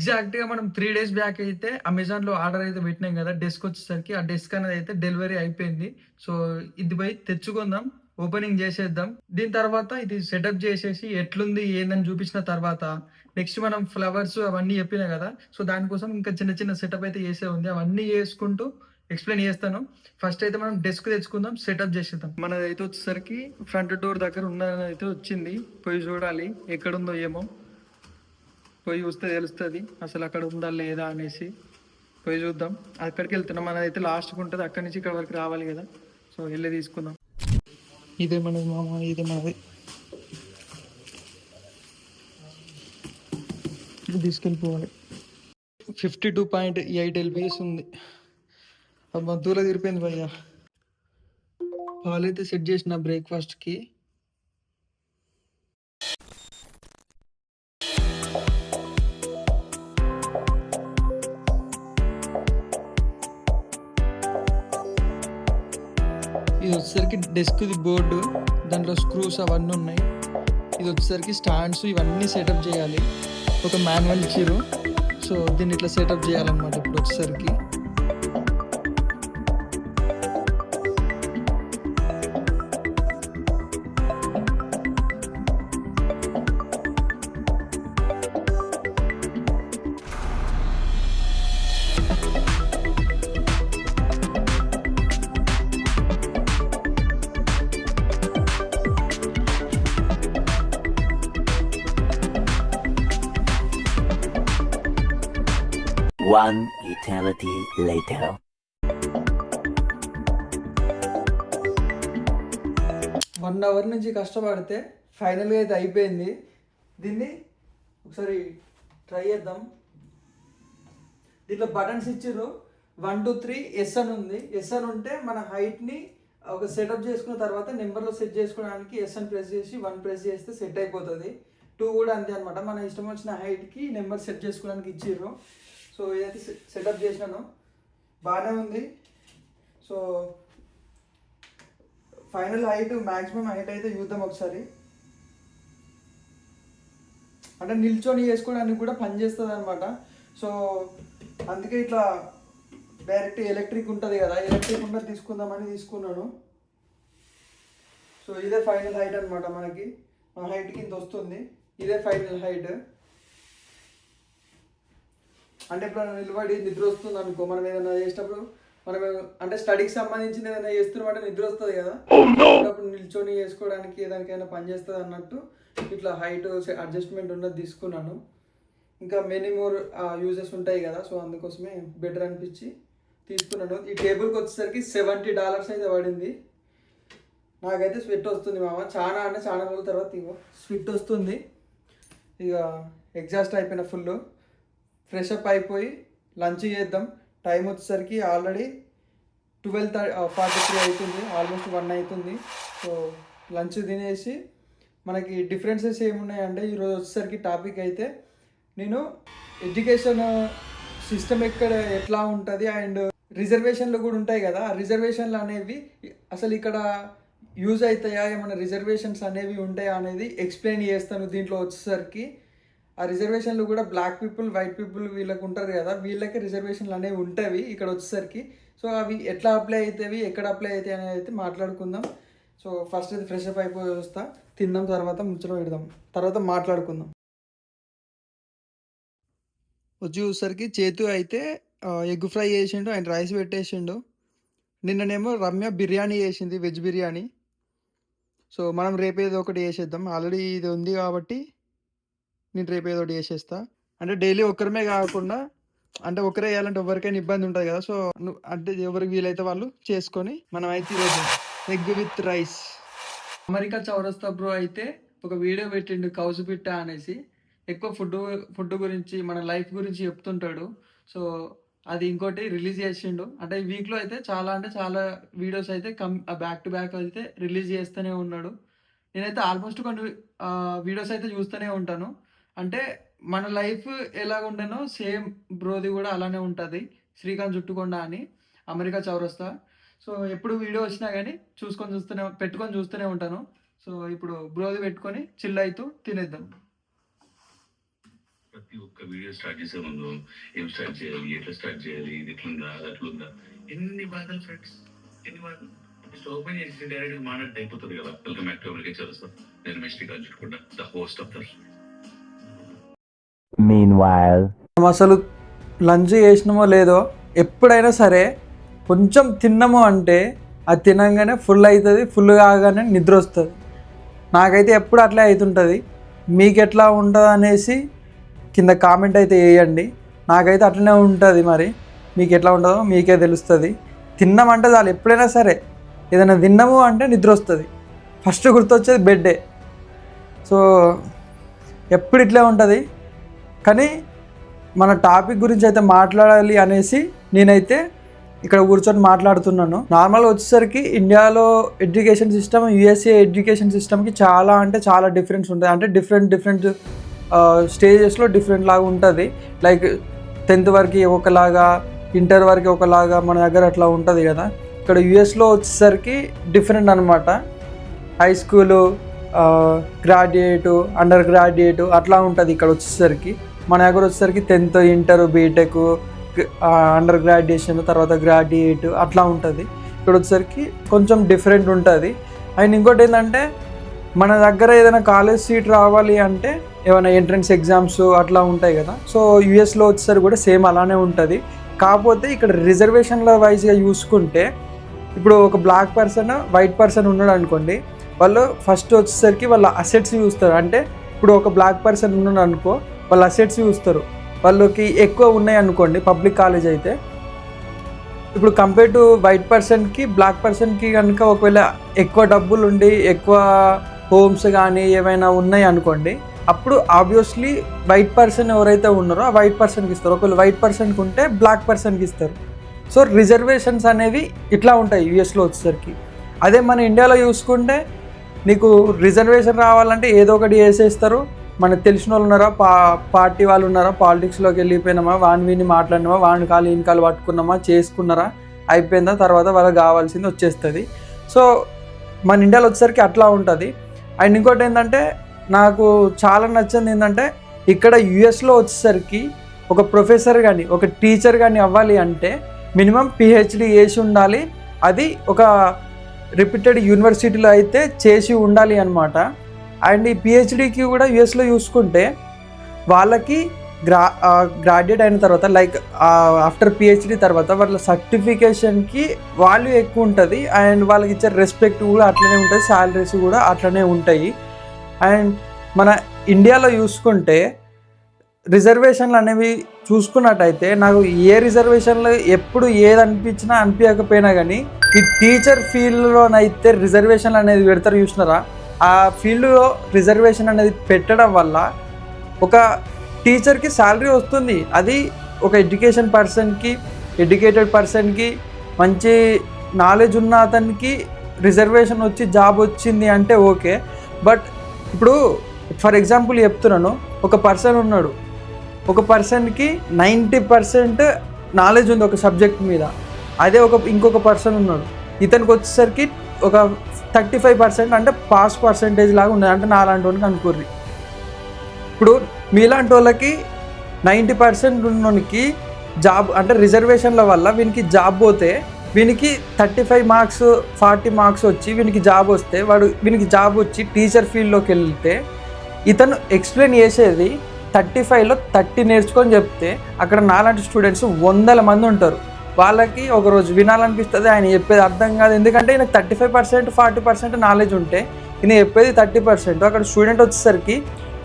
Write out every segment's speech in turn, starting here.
ఎగ్జాక్ట్‌గా మనం 3 days back అయితే అమెజాన్‌లో ఆర్డర్ అయితే పెట్టినాం గదా! డెస్క్ వచ్చేసరికి ఆ డెస్క్ అనేది అయితే డెలివరీ అయిపోయింది. సో, ఇది పోయి తెచ్చుకుందాం. ఓపెనింగ్ చేసేద్దాం. దీని తర్వాత ఇది సెటప్ చేసేసి ఎట్లుంది ఏందని చూపించిన తర్వాత నెక్స్ట్ మనం ఫ్లవర్స్ అవన్నీ చెప్పినా గదా! సో, దానికోసం ఇంకా చిన్న చిన్న సెటప్ అయితే చేసేది ఉంది. అవన్నీ చేసుకుంటూ ఎక్స్‌ప్లెయిన్ చేస్తాను. ఫస్ట్ అయితే మనం డెస్క్ తెచ్చుకుందాం. సెటప్ చేసేద్దాం. మనదైతే వచ్చేసరికి ఫ్రంట్ డోర్ దగ్గర ఉన్నదైతే వచ్చింది. పోయి చూడాలి ఎక్కడుందో ఏమో. పోయి చూస్తే తెలుస్తుంది అసలు అక్కడ ఉందా లేదా అనేసి. పోయి చూద్దాం. అక్కడికి వెళ్తున్నాం. మనదైతే లాస్ట్కి ఉంటుంది. అక్కడి నుంచి ఇక్కడ వరకు రావాలి కదా. సో వెళ్ళి తీసుకుందాం. ఇదే మనది మామ, ఇదే మనది. ఇది తీసుకెళ్ళిపోవాలి. 52.8 LBS ఉంది. అబ్బా దూరం తిరిపోయింది భయ్య. పాలైతే సెట్ చేసిన బ్రేక్ఫాస్ట్కి. ఇది వచ్చేసరికి డెస్క్ది బోర్డు, దాంట్లో స్క్రూస్ అవన్నీ ఉన్నాయి. ఇది వచ్చేసరికి స్టాండ్స్ ఇవన్నీ సెటప్ చేయాలి. ఒక మాన్యువల్ ఇచ్చిర్రు. సో దీన్ని ఇట్లా సెటప్ చేయాలన్నమాట ఇప్పుడు వచ్చేసరికి. One eternity later. 1 అవర్ నుంచి కష్టపడితే ఫైనల్గా అయితే అయిపోయింది. దీన్ని ఒకసారి ట్రై చేద్దాం. దీంట్లో బటన్స్ ఇచ్చిర్రు. 1 2 3 ఎస్ అని ఉంది. ఎస్ అని ఉంటే మన హైట్ని ఒక సెటప్ చేసుకున్న తర్వాత నెంబర్లో సెట్ చేసుకోవడానికి ఎస్ అని ప్రెస్ చేసి 1 ప్రెస్ చేస్తే సెట్ అయిపోతుంది. 2 కూడా అంతే అనమాట. మన ఇష్టం వచ్చిన హైట్కి నెంబర్ సెట్ చేసుకోవడానికి ఇచ్చిర్రు. సో ఇదైతే సెటప్ చేసినాను, బాగానే ఉంది. So final height, maximum height అయితే చూద్దాం ఒకసారి. అంటే నిల్చొని చేసుకోవడానికి కూడా పనిచేస్తుంది అనమాట. సో అందుకే ఇట్లా డైరెక్ట్ ఎలక్ట్రిక్ ఉంటుంది కదా, ఎలక్ట్రిక్ ఉన్నది తీసుకుందామని తీసుకున్నాను. సో ఇదే ఫైనల్ హైట్ అనమాట. మనకి మన హైట్కి ఇంత వస్తుంది. ఇదే ఫైనల్ హైట్. అంటే ఇప్పుడు నిలబడి నిద్ర వస్తుంది అనుకో, మనం ఏదైనా చేసేటప్పుడు, మనం అంటే స్టడీకి సంబంధించిన ఏదైనా చేస్తున్నామంటే నిద్ర వస్తుంది కదా, అప్పుడు నిల్చొని చేసుకోవడానికి ఏదానికైనా పని చేస్తుంది అన్నట్టు ఇట్లా హైట్ అడ్జస్ట్మెంట్ ఉన్నది తీసుకున్నాను. ఇంకా మెనీ మోర్ యూజెస్ ఉంటాయి కదా, సో అందుకోసమే బెటర్ అనిపించి తీసుకున్నాను. ఈ టేబుల్కి వచ్చేసరికి $70 అయితే పడింది. నాకైతే స్వెట్ వస్తుంది మామ, చాలా అంటే చాలా రోజుల తర్వాత ఇగో స్వెట్ వస్తుంది. ఇక ఎగ్జాస్ట్ అయిపోయిన ఫుల్. ఫ్రెష్ అప్ అయిపోయి లంచ్ చేద్దాం. టైం వచ్చేసరికి ఆల్రెడీ 12:43 అవుతుంది, ఆల్మోస్ట్ 1 అవుతుంది. సో లంచ్ తినేసి మనకి డిఫరెన్సెస్ ఏమున్నాయంటే ఈరోజు వచ్చేసరికి టాపిక్ అయితే నేను ఎడ్యుకేషన్ సిస్టమ్ ఎట్లా ఉంటుంది అండ్ రిజర్వేషన్లు కూడా ఉంటాయి కదా, ఆ రిజర్వేషన్లు అనేవి అసలు ఇక్కడ యూజ్ అవుతాయా, ఏమైనా రిజర్వేషన్స్ అనేవి ఉంటాయా అనేది ఎక్స్ప్లెయిన్ చేస్తాను దీంట్లో వచ్చేసరికి. ఆ రిజర్వేషన్లు కూడా బ్లాక్ పీపుల్, వైట్ పీపుల్ వీళ్ళకి ఉంటారు కదా, వీళ్ళకి రిజర్వేషన్లు అనేవి ఉంటాయి ఇక్కడ వచ్చేసరికి. సో అవి ఎట్లా అప్లై అవుతాయి, ఎక్కడ అప్లై అవుతాయి అనేది అయితే మాట్లాడుకుందాం. సో ఫస్ట్ అయితే ఫ్రెష్ అప్ అయిపోయి వస్తా, తిందాం, తర్వాత ముచ్చట పెడదాం, తర్వాత మాట్లాడుకుందాం. వచ్చేసరికి చేతు అయితే ఎగ్ ఫ్రై చేసిండు అండ్ రైస్ పెట్టేసిండు. నిన్ననేమో రమ్య బిర్యానీ చేసింది, వెజ్ బిర్యానీ. సో మనం రేపు ఏదో ఒకటి చేసేద్దాం. ఆల్రెడీ ఇది ఉంది కాబట్టి నేను రేపు ఏదో ఒకటి చేసేస్తా. అంటే డైలీ ఒక్కరమే కాకుండా, అంటే ఒకరే వేయాలంటే ఎవరికైనా ఇబ్బంది ఉంటుంది కదా. సో అంటే ఎవరికి వీలైతే వాళ్ళు చేసుకొని మనం అయితే ఈరోజు ఎగ్ విత్ రైస్. అమెరికా చౌరస్తా బ్రో అయితే ఒక వీడియో పెట్టిండు కౌసు పిట్ట అనేసి. ఎక్కువ ఫుడ్ గురించి, మన లైఫ్ గురించి చెప్తుంటాడు. సో అది ఇంకోటి రిలీజ్ చేసిండు. అంటే ఈ వీక్లో అయితే చాలా అంటే చాలా వీడియోస్ అయితే బ్యాక్ టు బ్యాక్ అయితే రిలీజ్ చేస్తూనే ఉన్నాడు. నేనైతే ఆల్మోస్ట్ కొన్ని వీడియోస్ అయితే చూస్తూనే ఉంటాను. అంటే మన లైఫ్ ఎలాగ ఉండనో సేమ్ బ్రోది కూడా అలానే ఉంటుంది. శ్రీకాంత్ జుట్టుకొండ అని, అమెరికా చౌరస్తా. సో ఎప్పుడు వీడియో వచ్చినా కానీ పెట్టుకొని చూస్తూనే ఉంటాను. సో ఇప్పుడు బ్రోది పెట్టుకొని చిల్ అవుతూ తినేద్దాం. ప్రతి ఒక్క వీడియో స్టార్ట్ చేసే ముందు ఏం స్టార్ట్ చేయాలి, ఎట్లా స్టార్ట్ చేయాలి, ఇది ఇట్లుందా అది అట్లుందా, ఎన్ని బాధలు ఫ్రెండ్స్, ఎన్ని బాధలు. జస్ట్ ఓపెన్ చేసి డైరెక్ట్ మాట్లాడితే అయిపోతుంది కదా. Welcome back to agriculture sir. నేను మిస్టేక్ అనుకుంటా the host of the. Meanwhile, మనం అసలు లంచ్ చేసినామో లేదో ఎప్పుడైనా సరే కొంచెం తిన్నామో అంటే అది తినగానే ఫుల్ అవుతుంది, ఫుల్ కాగానే నిద్ర వస్తుంది. నాకైతే ఎప్పుడు అట్లే అవుతుంటుంది. మీకు ఎట్లా ఉంటుంది అనేసి కింద కామెంట్ అయితే వేయండి. నాకైతే అట్లనే ఉంటుంది. మరి మీకు ఎట్లా ఉంటుందో మీకే తెలుస్తుంది. తిన్నామంటే చాలు, ఎప్పుడైనా సరే ఏదైనా తిన్నాము అంటే నిద్ర వస్తుంది. ఫస్ట్ గుర్తొచ్చేది బెడ్డే. సో ఎప్పుడు ఇట్లే ఉంటుంది. కానీ మన టాపిక్ గురించి అయితే మాట్లాడాలి అనేసి నేనైతే ఇక్కడ కూర్చొని మాట్లాడుతున్నాను. నార్మల్గా వచ్చేసరికి ఇండియాలో ఎడ్యుకేషన్ సిస్టమ్ యూఎస్ఏ ఎడ్యుకేషన్ సిస్టమ్కి చాలా అంటే చాలా డిఫరెన్స్ ఉంటుంది. అంటే డిఫరెంట్ స్టేజెస్లో డిఫరెంట్ లాగా ఉంటుంది. లైక్ 10th వరకు ఒకలాగా, ఇంటర్ వరకు ఒకలాగా మన దగ్గర అట్లా ఉంటుంది కదా. ఇక్కడ యూఎస్లో వచ్చేసరికి డిఫరెంట్ అనమాట. High school, graduate, under graduate అట్లా ఉంటుంది ఇక్కడ వచ్చేసరికి. మన దగ్గర వచ్చేసరికి 10th, inter, BTech, under graduation, తర్వాత గ్రాడ్యుయేట్ అట్లా ఉంటుంది. ఇక్కడ వచ్చేసరికి కొంచెం డిఫరెంట్ ఉంటుంది. అండ్ ఇంకోటి ఏంటంటే మన దగ్గర ఏదైనా కాలేజ్ సీట్ రావాలి అంటే ఏమైనా ఎంట్రన్స్ ఎగ్జామ్స్ అట్లా ఉంటాయి కదా. సో యూఎస్లో వచ్చేసరికి కూడా సేమ్ అలానే ఉంటుంది. కాకపోతే ఇక్కడ రిజర్వేషన్ల వైజ్గా చూసుకుంటే ఇప్పుడు ఒక బ్లాక్ పర్సన్, వైట్ పర్సన్ ఉన్నాడు అనుకోండి, వాళ్ళు ఫస్ట్ వచ్చేసరికి వాళ్ళ అసెట్స్ చూస్తారు. అంటే ఇప్పుడు ఒక బ్లాక్ పర్సన్ ఉన్నాడు అనుకో, వాళ్ళ అసెట్స్ చూస్తారు. వాళ్ళకి ఎక్కువ ఉన్నాయి అనుకోండి పబ్లిక్ కాలేజ్ అయితే. ఇప్పుడు కంపేర్ టు వైట్ పర్సన్కి బ్లాక్ పర్సన్కి కనుక ఒకవేళ ఎక్కువ డబ్బులు ఉండి ఎక్కువ హోమ్స్ కానీ ఏమైనా ఉన్నాయి అనుకోండి, అప్పుడు ఆబ్వియస్లీ వైట్ పర్సన్ ఎవరైతే ఉన్నారో ఆ వైట్ పర్సన్కి ఇస్తారు. ఒకవేళ వైట్ పర్సన్కి ఉంటే బ్లాక్ పర్సన్కి ఇస్తారు. సో రిజర్వేషన్స్ అనేవి ఇట్లా ఉంటాయి యూఎస్లో వచ్చేసరికి. అదే మన ఇండియాలో చూసుకుంటే నీకు రిజర్వేషన్ రావాలంటే ఏదో ఒకటి వేసేస్తారు. మనకు తెలిసిన వాళ్ళు ఉన్నారా, పార్టీ వాళ్ళు ఉన్నారా, పాలిటిక్స్లోకి వెళ్ళిపోయినామా, వాడిని వీడిని మాట్లాడినామా, వాడిని కాలు ఈయన కాలు పట్టుకున్నామా, చేసుకున్నారా, అయిపోయిందా, తర్వాత వాళ్ళకి కావాల్సింది వచ్చేస్తుంది. సో మన ఇండియాలో వచ్చేసరికి అట్లా ఉంటుంది. అండ్ ఇంకోటి ఏంటంటే నాకు చాలా నచ్చింది ఏంటంటే ఇక్కడ యూఎస్లో వచ్చేసరికి ఒక ప్రొఫెసర్ కానీ ఒక టీచర్ కానీ అవ్వాలి అంటే మినిమం పిహెచ్డి చేసి ఉండాలి. అది ఒక రిప్యూటెడ్ యూనివర్సిటీలో అయితే చేసి ఉండాలి అనమాట. అండ్ ఈ పిహెచ్డికి కూడా యూఎస్లో చూసుకుంటే వాళ్ళకి గ్రాడ్యుయేట్ అయిన తర్వాత లైక్ ఆఫ్టర్ పిహెచ్డి తర్వాత వాళ్ళ సర్టిఫికేషన్కి వాల్యూ ఎక్కువ ఉంటుంది. అండ్ వాళ్ళకి ఇచ్చే రెస్పెక్ట్ కూడా అట్లనే ఉంటుంది, శాలరీస్ కూడా అట్లనే ఉంటాయి. అండ్ మన ఇండియాలో చూసుకుంటే రిజర్వేషన్లు అనేవి చూసుకున్నట్టయితే నాకు ఏ రిజర్వేషన్లు ఎప్పుడు ఏది అనిపించకపోయినా కానీ ఈ టీచర్ ఫీల్డ్లోనైతే రిజర్వేషన్లు అనేది పెడతారు చూసినారా. ఆ ఫీల్డ్లో రిజర్వేషన్ అనేది పెట్టడం వల్ల ఒక టీచర్కి శాలరీ వస్తుంది. అది ఒక ఎడ్యుకేటెడ్ పర్సన్కి మంచి నాలెడ్జ్ ఉన్న అతనికి రిజర్వేషన్ వచ్చి జాబ్ వచ్చింది అంటే ఓకే. బట్ ఇప్పుడు ఫర్ ఎగ్జాంపుల్ చెప్తున్నాను, ఒక పర్సన్ ఉన్నాడు, ఒక పర్సన్కి 90% నాలెడ్జ్ ఉంది ఒక సబ్జెక్ట్ మీద. అదే ఇంకొక పర్సన్ ఉన్నాడు, ఇతనికి వచ్చేసరికి ఒక 35% అంటే పాస్ పర్సంటేజ్ లాగా ఉన్నది. అంటే నాలాంటి వాళ్ళకి అనుకోర్రి. ఇప్పుడు మీలాంటి వాళ్ళకి 90% ఉన్నోనికి జాబ్ అంటే రిజర్వేషన్ల వల్ల వీనికి జాబ్ పోతే వీనికి 35 మార్క్స్ 40 మార్క్స్ వచ్చి వీనికి జాబ్ వస్తే వీనికి జాబ్ వచ్చి టీచర్ ఫీల్డ్లోకి వెళ్తే ఇతను ఎక్స్ప్లెయిన్ చేసేది 35లో 30 నేర్చుకొని చెప్తే అక్కడ నాలాంటి స్టూడెంట్స్ 100 మంది ఉంటారు. వాళ్ళకి ఒకరోజు వినాలనిపిస్తుంది, ఆయన చెప్పేది అర్థం కాదు. ఎందుకంటే ఈయనకు 35% 40% నాలెడ్జ్ ఉంటే ఈయన చెప్పేది 30%. అక్కడ స్టూడెంట్ వచ్చేసరికి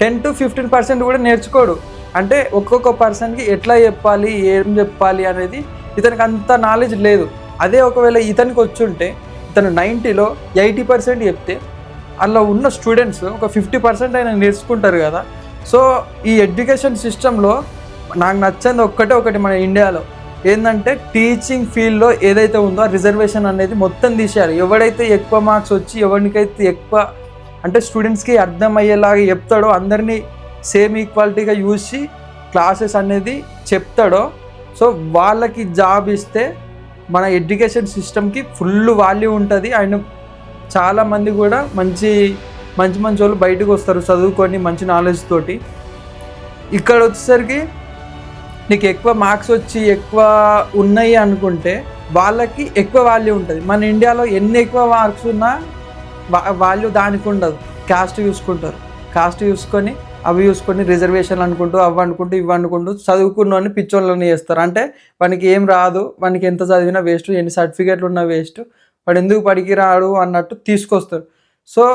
10 to 15% కూడా నేర్చుకోడు. అంటే ఒక్కొక్క పర్సన్కి ఎట్లా చెప్పాలి, ఏం చెప్పాలి అనేది ఇతనికి అంత నాలెడ్జ్ లేదు. అదే ఒకవేళ ఇతనికి వచ్చుంటే ఇతను 90లో 80% చెప్తే అలా ఉన్న స్టూడెంట్స్ ఒక 50% అయినా నేర్చుకుంటారు కదా. సో ఈ ఎడ్యుకేషన్ సిస్టంలో నాకు నచ్చింది ఒకటి మన ఇండియాలో ఏంటంటే టీచింగ్ ఫీల్డ్లో ఏదైతే ఉందో ఆ రిజర్వేషన్ అనేది మొత్తం తీసేయాలి. ఎవడైతే ఎక్కువ మార్క్స్ వచ్చి ఎవరికైతే ఎక్కువ అంటే స్టూడెంట్స్కి అర్థమయ్యేలాగా చెప్తాడో, అందరినీ సేమ్ ఈక్వాలిటీగా చూసి క్లాసెస్ అనేది చెప్తాడో, సో వాళ్ళకి జాబ్ ఇస్తే మన ఎడ్యుకేషన్ సిస్టమ్కి ఫుల్ వాల్యూ ఉంటుంది. అండ్ చాలామంది కూడా మంచి వాళ్ళు బయటకు వస్తారు చదువుకొని మంచి నాలెడ్జ్ తోటి. ఇక్కడ వచ్చేసరికి నీకు ఎక్కువ మార్క్స్ వచ్చి ఎక్కువ ఉన్నాయి అనుకుంటే వాళ్ళకి ఎక్కువ వాల్యూ ఉంటుంది. మన ఇండియాలో ఎన్ని ఎక్కువ మార్క్స్ ఉన్నా వాల్యూ దానికి ఉండదు. కాస్ట్ చూసుకుంటారు, కాస్ట్ చూసుకొని అవి చూసుకొని రిజర్వేషన్లు అనుకుంటూ అవి అనుకుంటూ ఇవి అనుకుంటూ చదువుకున్నోని పిచ్చోళ్ళని చేస్తారు. అంటే వానికి ఏం రాదు, వానికి ఎంత చదివినా వేస్ట్, ఎన్ని సర్టిఫికేట్లు ఉన్నా వేస్ట్, వాడు ఎందుకు పడికి రాడు అన్నట్టు తీసుకొస్తారు. సో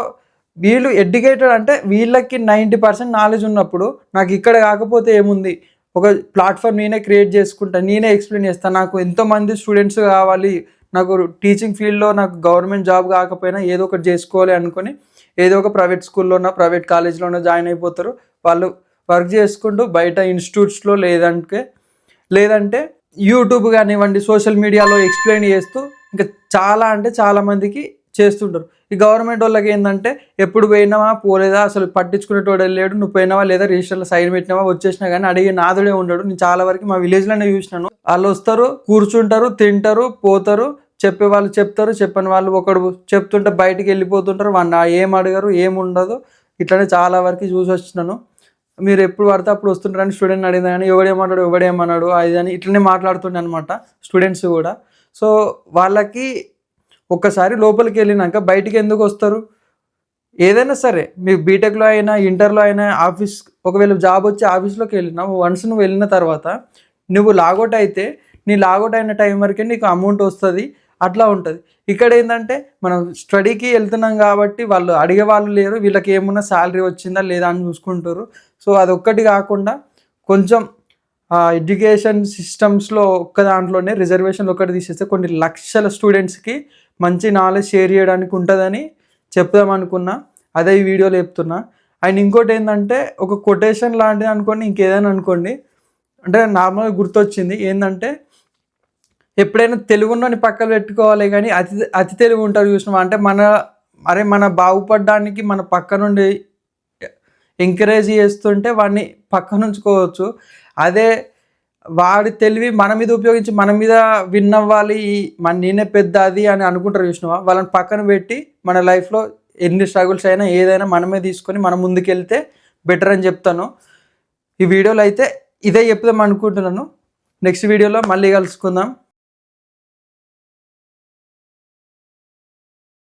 వీళ్ళు ఎడ్యుకేటెడ్ అంటే వీళ్ళకి 90% నాలెడ్జ్ ఉన్నప్పుడు నాకు ఇక్కడ కాకపోతే ఏముంది, ఒక ప్లాట్ఫామ్ నేనే క్రియేట్ చేసుకుంటా, నేనే ఎక్స్ప్లెయిన్ చేస్తాను, నాకు ఎంతోమంది స్టూడెంట్స్ కావాలి, నాకు టీచింగ్ ఫీల్డ్లో నాకు గవర్నమెంట్ జాబ్ కాకపోయినా ఏదో ఒకటి చేసుకోవాలి అనుకొని ఏదో ఒక ప్రైవేట్ స్కూల్లోనో ప్రైవేట్ కాలేజ్లోనో జాయిన్ అయిపోతారు. వాళ్ళు వర్క్ చేసుకుంటూ బయట ఇన్స్టిట్యూట్స్లో లేదంటే యూట్యూబ్ కానివ్వండి సోషల్ మీడియాలో ఎక్స్ప్లెయిన్ చేస్తూ ఇంకా చాలా అంటే చాలామందికి చేస్తుంటారు. ఈ గవర్నమెంట్ వాళ్ళకి ఏంటంటే ఎప్పుడు పోయినావా పోలేదా అసలు పట్టించుకునేటోడు లేడు, నువ్వు పోయినావా లేదా రిజిస్టర్లో సైన్ పెట్టినావా వచ్చేసినా కానీ అడిగే నాదుడే ఉండడు. నేను చాలా వరకు మా విలేజ్లోనే చూసినాను. వాళ్ళు వస్తారు, కూర్చుంటారు, తింటారు, పోతారు, చెప్పే వాళ్ళు చెప్తారు, చెప్పని వాళ్ళు ఒకడు చెప్తుంటే బయటికి వెళ్ళిపోతుంటారు, వాళ్ళు ఏం అడగరు, ఏముండదు. ఇట్లనే చాలా వరకు చూసి వచ్చినాను. మీరు ఎప్పుడు పడితే అప్పుడు వస్తుంటారని స్టూడెంట్ అడిగినా కానీ ఎవడేమన్నాడు అది అని ఇట్లనే మాట్లాడుతుండే అనమాట స్టూడెంట్స్ కూడా. సో వాళ్ళకి ఒక్కసారి లోపలికి వెళ్ళినాక బయటికి ఎందుకు వస్తారు? ఏదైనా సరే మీ బీటెక్లో అయినా ఇంటర్లో అయినా ఆఫీస్ ఒకవేళ జాబ్ వచ్చి ఆఫీస్లోకి వెళ్ళినావు, వన్స్ నువ్వు వెళ్ళిన తర్వాత నువ్వు లాగౌట్ అయితే నీ లాగౌట్ అయిన టైం వరకే నీకు అమౌంట్ వస్తుంది, అట్లా ఉంటుంది. ఇక్కడ ఏంటంటే మనం స్టడీకి వెళ్తున్నాం కాబట్టి వాళ్ళు అడిగే వాళ్ళు లేరు, వీళ్ళకి ఏమన్నా శాలరీ వచ్చిందా లేదా అని చూసుకుంటారు. సో అదొక్కటి కాకుండా కొంచెం ఎడ్యుకేషన్ సిస్టమ్స్లో ఒక్క దాంట్లోనే రిజర్వేషన్లు ఒక్కటి తీసేస్తే కొన్ని లక్షల స్టూడెంట్స్కి మంచి నాలెడ్జ్ షేర్ చేయడానికి ఉంటుందని చెప్దామనుకున్నా. అదే ఈ వీడియోలో చెప్తున్నా. అండ్ ఇంకోటి ఏంటంటే ఒక కొటేషన్ లాంటిది అనుకోండి, ఇంకేదైనా అనుకోండి, అంటే నార్మల్గా గుర్తొచ్చింది ఏంటంటే ఎప్పుడైనా తెలుగుని పక్కన పెట్టుకోవాలి కానీ అతి తెలుగు ఉంటారు చూసినాం అంటే మన బాగుపడడానికి మన పక్క నుండి ఎంకరేజ్ చేస్తుంటే వాడిని పక్కన ఉంచుకోవచ్చు. అదే వాడి తెలివి మన మీద ఉపయోగించి మన మీద విన్ అవ్వాలి, నేనే పెద్ద అది అని అనుకుంటారు చూసినావా, వాళ్ళని పక్కన పెట్టి మన లైఫ్లో ఎన్ని స్ట్రగుల్స్ అయినా ఏదైనా మనమే తీసుకొని మనం ముందుకెళ్తే బెటర్ అని చెప్తాను. ఈ వీడియోలో అయితే ఇదే చెప్దాం అనుకుంటున్నాను. నెక్స్ట్ వీడియోలో మళ్ళీ కలుసుకుందాం.